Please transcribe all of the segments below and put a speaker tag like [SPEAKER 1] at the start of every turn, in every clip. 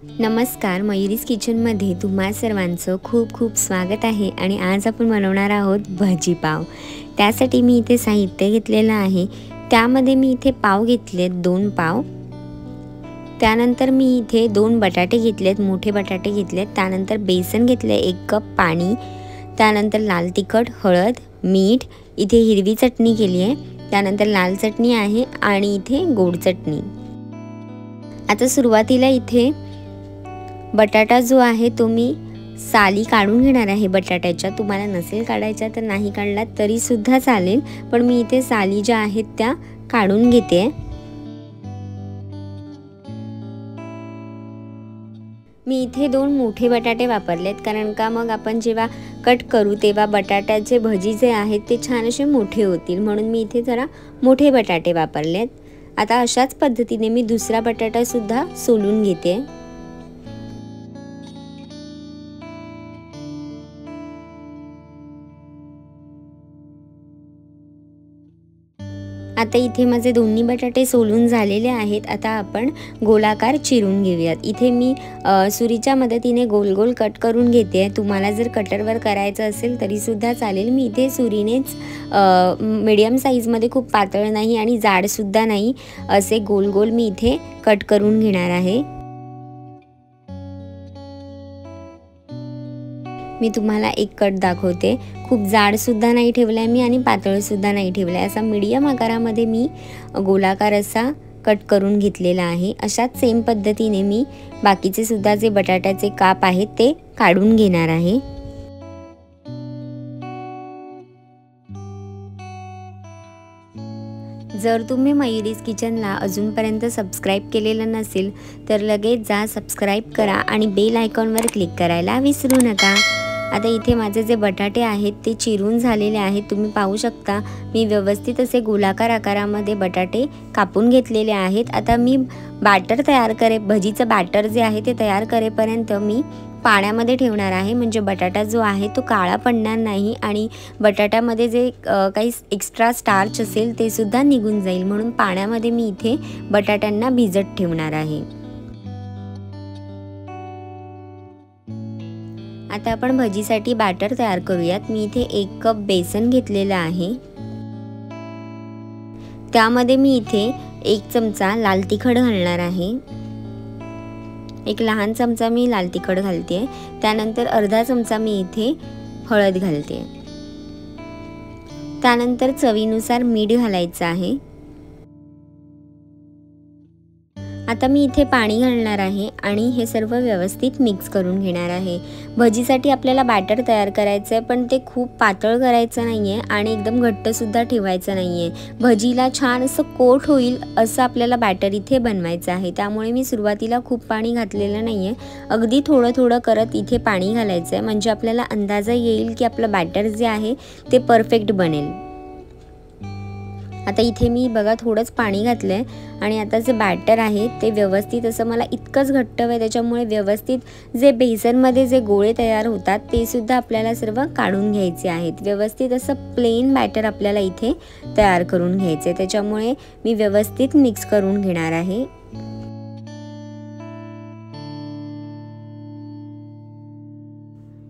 [SPEAKER 1] नमस्कार, मयुरीज किचनमध्ये तुम्हा सर्वांचं खूप खूप स्वागत आहे। आणि आज आपण बनवणार आहोत भजी पाव। त्यासाठी मी इथे साहित्य घेतलेलं आहे। त्यामध्ये मी इथे पाव घेतलेत, 2 पाव। त्यानंतर मी इथे 2 बटाटे घेतलेत, मोठे बटाटे घेतलेत। त्यानंतर बेसन घेतले, 1 कप पाणी। त्यानंतर लाल तिखट, हळद, मीठ, इथे हिरवी चटणी केली आहे। त्यानंतर लाल चटणी आहे आणि इथे गोड चटणी। आता सुरुवातीला इथे बटाटा जो आहे तो मी साली काढून घेणार आहे बटाट्याच्या। तुम्हाला नसेल काढायचा तर नाही काढला तरी सुद्धा चालेल, पण मी इथे साली ज्या आहेत त्या काढून घेते। मी इथे 2 मोठे बटाटे वापरलेत, कारण का मग आपण जेव्हा कट करू तेव्हा बटाट्याचे भजी जे आहेत ते छान असे मोठे होतील, म्हणून मी इथे जरा मोठे बटाटे वापरलेत। आता अशाच पद्धतीने मी दुसरा बटाटा सुद्धा सोलून घेते। आता इथे माझे दोन्ही बटाटे सोलून झालेले आहेत। आता आपण गोलाकार चिरून घेऊयात। इथे मी सुरीच्या मदतीने गोल गोल कट करून घेते। तुम्हाला जर कटरवर करायचं असेल तरी सुद्धा चालेल। मी इथे सुरीनेच मीडियम साईजमध्ये, खूप पातळ नाही आणि जाड सुद्धा नाही, असे गोल गोल मी इथे कट करून घेणार आहे। मी तुम्हाला एक कट दाखवते। खूप जाड सुद्धा नाही ठेवलाय मी आणि पातळ सुद्धा नाही ठेवलाय, असा मीडियम आकारामध्ये मी गोलाकार असा कट करून घेतलेला आहे। अशाच सेम पद्धतीने मी बाकीचे सुद्धा जे बटाट्याचे काप आहेत ते काढून घेणार आहे। जर तुम्ही मयुरीज किचनला अजूनपर्यंत सबस्क्राईब केलेलं नसेल तर लगेच जा, सबस्क्राईब करा आणि बेल आयकॉनवर क्लिक करायला विसरू नका। आता इथे माझे जे बटाटे आहेत ते चिरून झालेले आहेत। तुम्ही पाहू शकता मी व्यवस्थित असे गोलाकार आकारामध्ये बटाटे कापून घेतलेले आहेत। आता मी बॅटर भजीचं बॅटर जे आहे ते तयार करेपर्यंत मी पाण्यामध्ये ठेवणार आहे, म्हणजे बटाटा जो आहे तो काळा पडणार नाही आणि बटाट्यामध्ये जे काही एक्स्ट्रा स्टार्च असेल ते सुद्धा निघून जाईल, म्हणून पाण्यामध्ये मी इथे बटाट्यांना भिजत ठेवणार आहे। आता आपण भजीसाठी बॅटर तयार करूयात। मी इथे 1 कप बेसन घेतलेलं आहे। त्यामध्ये मी इथे 1 चमचा लाल तिखट घालणार आहे। एक लहान चमचा मी लाल तिखट घालते। त्यानंतर अर्धा चमचा मी इथे हळद घालते। त्यानंतर चवीनुसार मीठ घालायचं आहे। आता मी इथे पाणी घालणार आहे आणि हे सर्व व्यवस्थित मिक्स करून घेणार आहे। भजीसाठी आपल्याला बॅटर तयार करायचं आहे, पण ते खूप पातळ करायचं नाही आहे आणि एकदम घट्ट सुद्धा ठेवायचं नाही आहे। भजीला छान असं कोट होईल असं आपल्याला बॅटर इथे बनवायचं आहे। त्यामुळे मी सुरुवातीला खूप पाणी घातलेलं नाही आहे, अगदी थोडं थोडं करत इथे पाणी घालायचं आहे, म्हणजे आपल्याला अंदाजा येईल की आपलं बॅटर जे आहे ते परफेक्ट बनेल। आता इथे मी बघा थोडंच पाणी घातलंय आणि आता जे बॅटर आहे ते व्यवस्थित असं मला इतकंच घट्ट हवं, त्याच्यामुळे व्यवस्थित जे बेसनमध्ये जे गोळे तयार होतात ते सुद्धा आपल्याला सर्व काढून घ्यायचे आहेत। व्यवस्थित असं प्लेन बॅटर आपल्याला इथे तयार करून घ्यायचे, त्याच्यामुळे मी व्यवस्थित मिक्स करून घेणार आहे।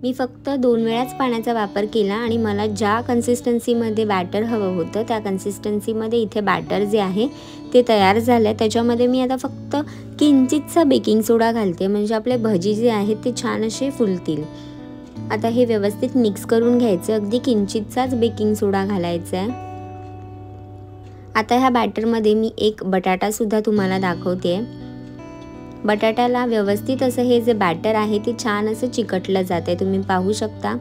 [SPEAKER 1] मी फक्त 2 वेळाच पाण्याचा वापर केला आणि मला ज्या कन्सिस्टन्सीमध्ये बॅटर हवं होतं त्या कन्सिस्टन्सीमध्ये इथे बॅटर जे आहे ते तयार झालं। त्याच्यामध्ये मी आता फक्त किंचितसा बेकिंग सोडा घालते, म्हणजे आपले भजी जे आहेत ते छान असे फुलतील। आता हे व्यवस्थित मिक्स करून घ्यायचं, अगदी किंचितसाच बेकिंग सोडा घालायचा आहे। आता ह्या बॅटरमध्ये मी 1 बटाटा सुद्धा तुम्हाला दाखवते। बटाट्याला व्यवस्थित असं हे जे बॅटर आहे ते छान असं चिकटलं जाते, तुम्ही पाहू शकता।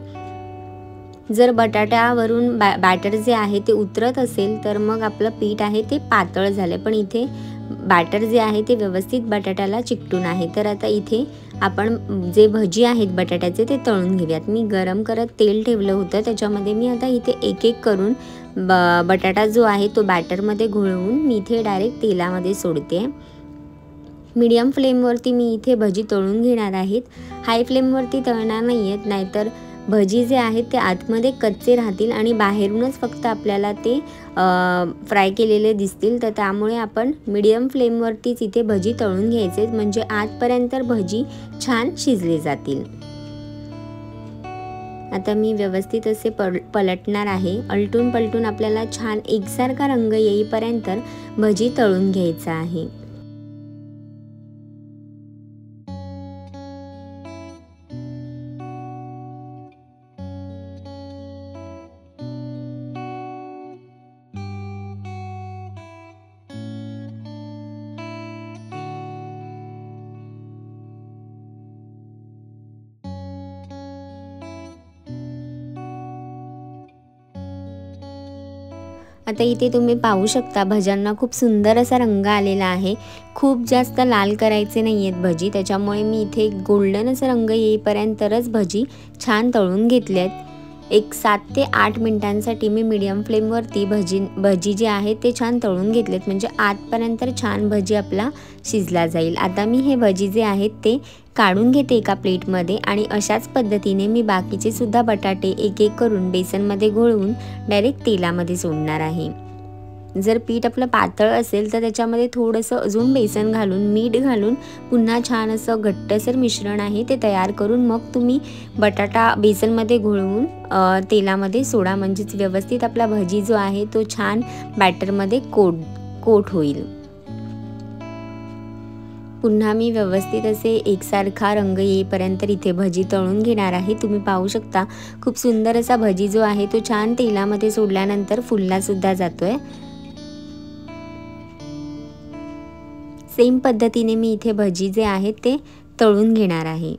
[SPEAKER 1] जर बटाट्यावरून बॅटर जे आहे ते उतरत असेल तर मग आपलं पीठ आहे ते पातळ झालं, पण इथे बॅटर जे आहे ते व्यवस्थित बटाट्याला चिकटून आहे। तर आता इथे आपण जे भजी आहेत बटाट्याचे ते तळून घेऊयात। मी गरम करत तेल ठेवलं होतं, त्याच्यामध्ये मी आता इथे एक एक करून बटाटा जो आहे तो बॅटरमध्ये घोळवून मी इथे डायरेक्ट तेलामध्ये सोडते। मीडियम फ्लेमवरती मी इथे भजी तळून घेणार आहेत, हाय फ्लेमवरती तळणार नाही आहेत, नाहीतर भजी जे आहेत ते आतमध्ये कच्चे राहतील आणि बाहेरूनच फक्त आपल्याला ते फ्राय केलेले दिसतील. तर त्यामुळे आपण मीडियम फ्लेमवरतीच इथे भजी तळून घ्यायचे, म्हणजे आतपर्यंत भजी छान शिजले जातील. आता मी व्यवस्थित असे पलटणार आहे. आलटून पलटून आपल्याला छान एकसारखा रंग येईपर्यंत भजी तळून घ्यायचा आहे. आता इथे तुम्ही पाहू शकता भज्यांना खूप सुंदर असा रंग आलेला आहे. खूप जास्त लाल करायचे नाही आहेत भजी, त्याच्यामुळे मी इथे गोल्डन असा रंग येईपर्यंतच भजी छान तळून घेतले आहेत. एक 7 ते 8 मिनिटांसाठी मी मीडियम फ्लेमवरती भजी जे आहे ते छान तळून घेतलेत, म्हणजे आतपर्यंत छान भजी आपला शिजला जाईल. आता मी हे भजी जे आहेत ते काढून घेते एका प्लेटमध्ये आणि अशाच पद्धतीने मी बाकीचे सुद्धा बटाटे एक एक करून बेसनमध्ये घोळवून डायरेक्ट तेलामध्ये सोडणार आहे. जर पीठ आपलं पातळ असेल तर त्याच्यामध्ये थोडंसं अजून बेसन घालून मीठ घालून पुन्हा छान असं घट्टसर मिश्रण आहे ते तयार करून मग तुम्ही बटाटा बेसनमध्ये घोळवून तेलामध्ये सोडा, म्हणजेच व्यवस्थित आपला भजी जो आहे तो छान बॅटरमध्ये कोट होईल. पुन्हा मी व्यवस्थित असे एकसारखा रंग येईपर्यंत इथे भजी तळून घेणार आहे. तुम्ही पाहू शकता खूप सुंदर असा भजी जो आहे तो छान तेलामध्ये सोडल्यानंतर फुलला सुद्धा जातोय. सेम पद्धतीने मी इथे भजी जे आहेत ते तळून घेणार आहे.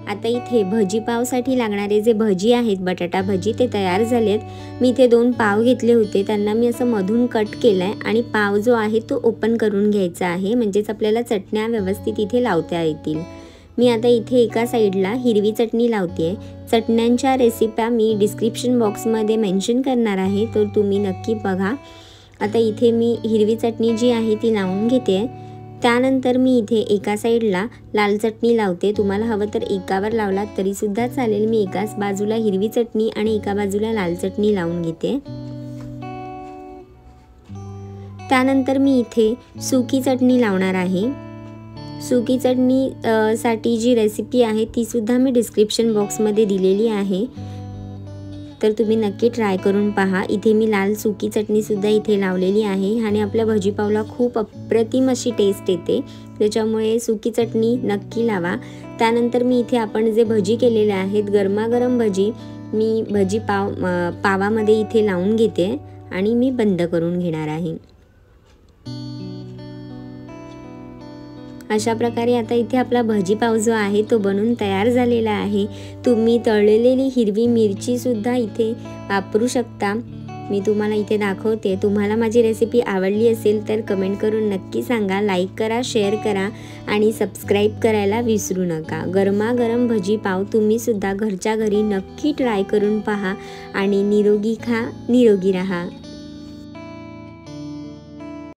[SPEAKER 1] आता इथे भजी पावसाठी लागणारे जे भजी आहेत बटाटा भजी ते तयार झालेत. मी इथे 2 पाव घेतले होते, त्यांना मी असं मधून कट केलाय आणि पाव जो आहे तो ओपन करून घ्यायचा आहे, म्हणजेच आपल्याला चटण्या व्यवस्थित इथे लावता येतील. मी आता इथे एका साईडला हिरवी चटणी लावते. चटण्यांच्या रेसिप्या मी डिस्क्रिप्शन बॉक्समध्ये मेन्शन करणार आहे, तर तुम्ही नक्की बघा. आता इथे मी हिरवी चटणी जी आहे ती लावून घेते. त्यानंतर मी इथे एका साईडला लाल चटणी लावते. तुम्हाला हवं तर एकावर लावलात तरीसुद्धा चालेल. मी एकाच बाजूला हिरवी चटणी आणि एका बाजूला लाल चटणी लावून घेते. त्यानंतर मी इथे सुकी चटणी लावणार आहे. सुकी चटणी साठी जी रेसिपी आहे ती सुद्धा मी डिस्क्रिप्शन बॉक्समध्ये दिलेली आहे, तर तुम्ही नक्की ट्राय करून पहा. इथे मी लाल सुकी चटणीसुद्धा इथे लावलेली आहे आणि आपल्या भजीपावला खूप अप्रतिम अशी टेस्ट येते, त्याच्यामुळे सुकी चटणी नक्की लावा. त्यानंतर मी इथे आपण जे भजी केलेले आहेत गरमागरम भजी मी पावामध्ये इथे लावून घेते आणि मी बंद करून घेणार आहे. अशा प्रकारे आता इथे आपला भजीपाव जो आहे तो बनून तयार झालेला आहे. तुम्ही तळलेली हिरवी मिरची सुद्धा इथे वापरू शकता. मी तुम्हाला इथे दाखवते. तुम्हाला माझी रेसिपी आवडली असेल तर कमेंट करून नक्की सांगा. लाईक करा, शेअर करा आणि सबस्क्राईब करायला विसरू नका. गरमागरम भजीपाव तुम्ही सुद्धा घरच्या घरी नक्की ट्राय करून पहा आणि निरोगी खा, निरोगी राहा.